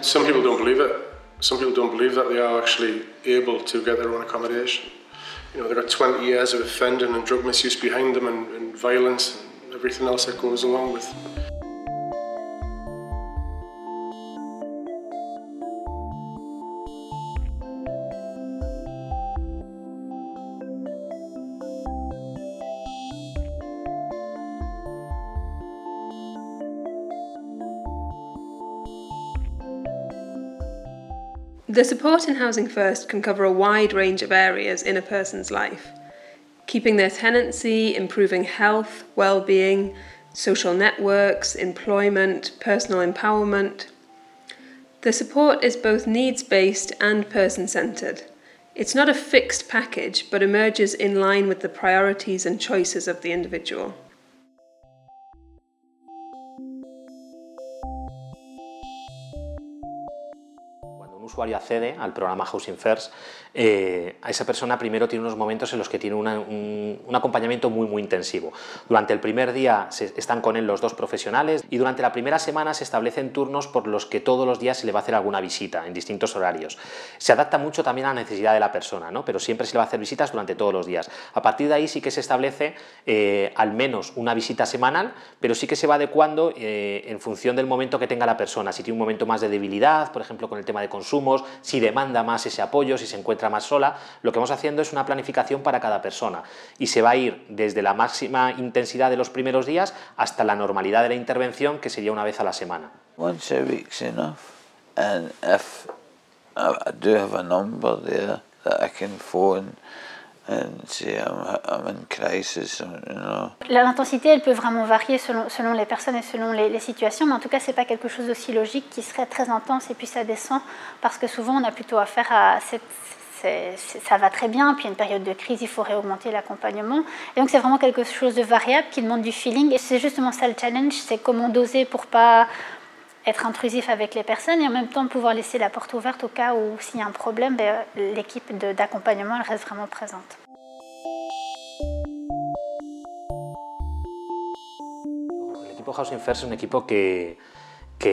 Some people don't believe it. Some people don't believe that they are actually able to get their own accommodation. You know, they've got 20 years of offending and drug misuse behind them and violence and everything else that goes along with. The support in Housing First can cover a wide range of areas in a person's life. Keeping their tenancy, improving health, well-being, social networks, employment, personal empowerment. The support is both needs-based and person-centred. It's not a fixed package, but emerges in line with the priorities and choices of the individual. Un usuario accede al programa Housing First, a esa persona primero tiene unos momentos en los que tiene un acompañamiento muy intensivo. Durante el primer día están con él los dos profesionales y durante la primera semana se establecen turnos por los que todos los días se le va a hacer alguna visita en distintos horarios. Se adapta mucho también a la necesidad de la persona, ¿no? Pero siempre se le va a hacer visitas durante todos los días. A partir de ahí sí que se establece al menos una visita semanal, pero sí que se va adecuando en función del momento que tenga la persona. Si tiene un momento más de debilidad, por ejemplo con el tema de consumos, si demanda más ese apoyo, si se encuentra más sola, lo que vamos haciendo es una planificación para cada persona y se va a ir desde la máxima intensidad de los primeros días hasta la normalidad de la intervención, que sería una vez a la semana. Once a week's enough, and if I do have a number there that I can phone and say I'm in crisis, you know. L'intensité, elle peut vraiment varier selon les personnes et selon les situations, mais en tout cas, c'est pas quelque chose d'aussi logique qui serait très intense et puis ça descend, parce que souvent, on a plutôt affaire à ça va très bien, puis il y a une période de crise, il faut réaugmenter l'accompagnement. Et donc, c'est vraiment quelque chose de variable qui demande du feeling. Et c'est justement ça le challenge, c'est comment doser pour pas être intrusif avec les personnes et en même temps pouvoir laisser la porte ouverte au cas où s'il y a un problème, l'équipe d'accompagnement elle reste vraiment présente. El equipo Housing First es un equipo que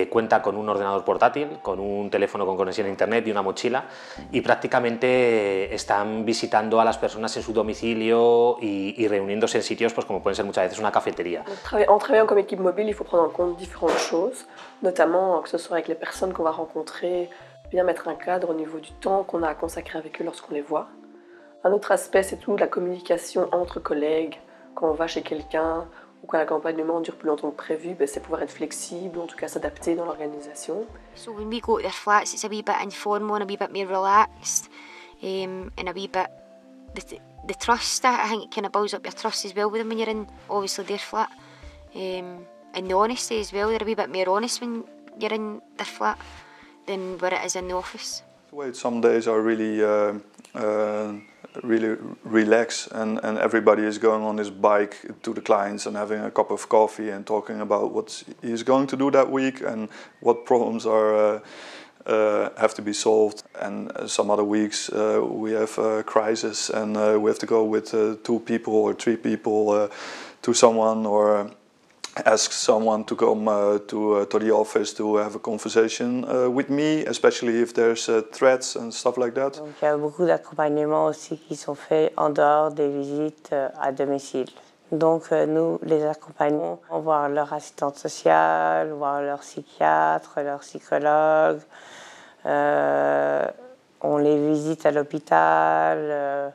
cuenta con un ordenador portátil, con un teléfono con conexión a internet y una mochila y prácticamente están visitando a las personas en su domicilio y reuniéndose en sitios pues, como pueden ser muchas veces una cafetería. En travaillant comme équipe mobile, il faut prendre en compte différentes choses, notamment que ce soit avec les personnes qu'on va rencontrer, bien mettre un cadre au niveau du temps qu'on a à consacrer avec eux lorsqu'on les voit. Un autre aspect, c'est tout la communication entre collègues, quand on va chez quelqu'un, ou quand l'accompagnement dure plus longtemps que prévu, c'est pouvoir être flexible, ou en tout cas s'adapter dans l'organisation. So when we go to their flats, it's a wee bit informal and a wee bit more relaxed, and a wee bit the trust. I think it kind of builds up your trust as well with them when you're in obviously their flat, and the honesty as well. They're a wee bit more honest when you're in their flat than where it is in the office. Some days are really relax and everybody is going on his bike to the clients and having a cup of coffee and talking about what he's going to do that week and what problems are have to be solved. And some other weeks we have a crisis and we have to go with 2 people or 3 people to someone or ask someone to come to the office to have a conversation with me, especially if there's threats and stuff like that. Donc, il y a beaucoup d'accompagnements aussi qui sont faits en dehors des visites à domicile. Donc nous les accompagnons, on voit leur assistante sociale, voir leur psychiatre, leur psychologue, on les visite à l'hôpital.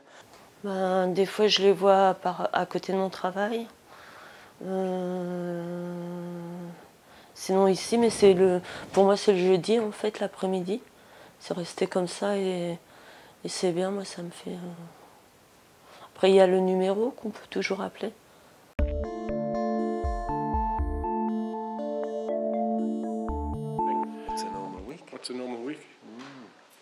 Des fois je les vois à côté de mon travail. Sinon ici, mais pour moi c'est le jeudi en fait, l'après-midi. C'est resté comme ça et c'est bien, moi ça me fait... Après il y a le numéro qu'on peut toujours appeler. What's a normal week?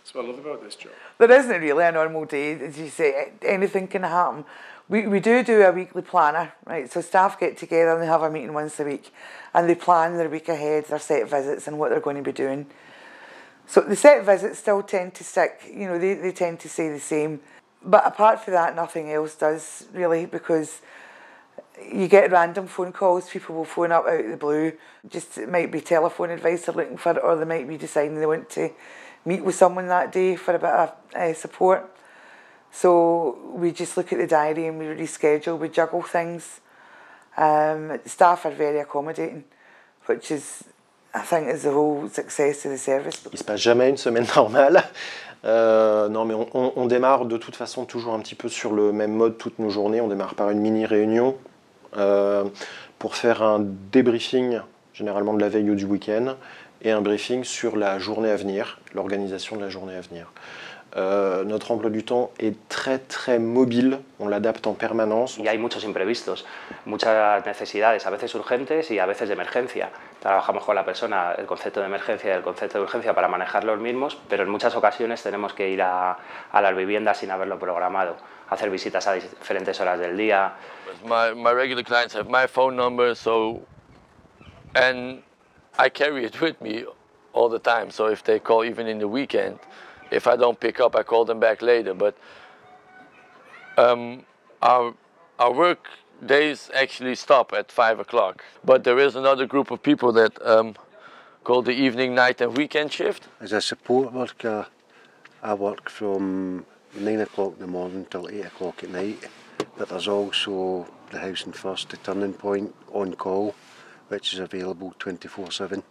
That's what I love about this job. There isn't really a normal day, as you say, anything can happen. We do a weekly planner, right? So staff get together and they have a meeting once a week and they plan their week ahead, their set visits and what they're going to be doing. So the set visits still tend to stick, you know, they tend to stay the same. But apart from that, nothing else does really, because you get random phone calls, people will phone up out of the blue. Just it might be telephone advice they're looking for, or they might be deciding they want to meet with someone that day for a bit of support. So we just look at the diary and we reschedule, we juggle things. Staff are very accommodating, which is, I think, is the whole success of the service. Il se passe jamais une semaine normale. Non, mais on démarre de toute façon toujours un petit peu sur le même mode toutes nos journées. On démarre par une mini-réunion pour faire un débriefing, généralement de la veille ou du week-end, et un briefing sur la journée à venir, l'organisation de la journée à venir. Notre emploi du temps est très mobile, on l'adapte en permanence. Y hay muchos imprevistos, muchas necesidades, a veces urgentes y a veces de emergencia. Trabajamos con la persona el concepto de emergencia y el concepto de urgencia para manejar los mismos, pero en muchas ocasiones tenemos que ir a las viviendas sin haberlo programado, hacer visitas a diferentes horas del día. My regular clients have my phone number, and I carry it with me all the time, so if they call even in the weekend, if I don't pick up, I call them back later. But our work days actually stop at 5 o'clock. But there is another group of people that called the evening, night and weekend shift. As a support worker, I work from 9 o'clock in the morning till 8 o'clock at night. But there's also the Housing First, the Turning Point, on call, which is available 24/7.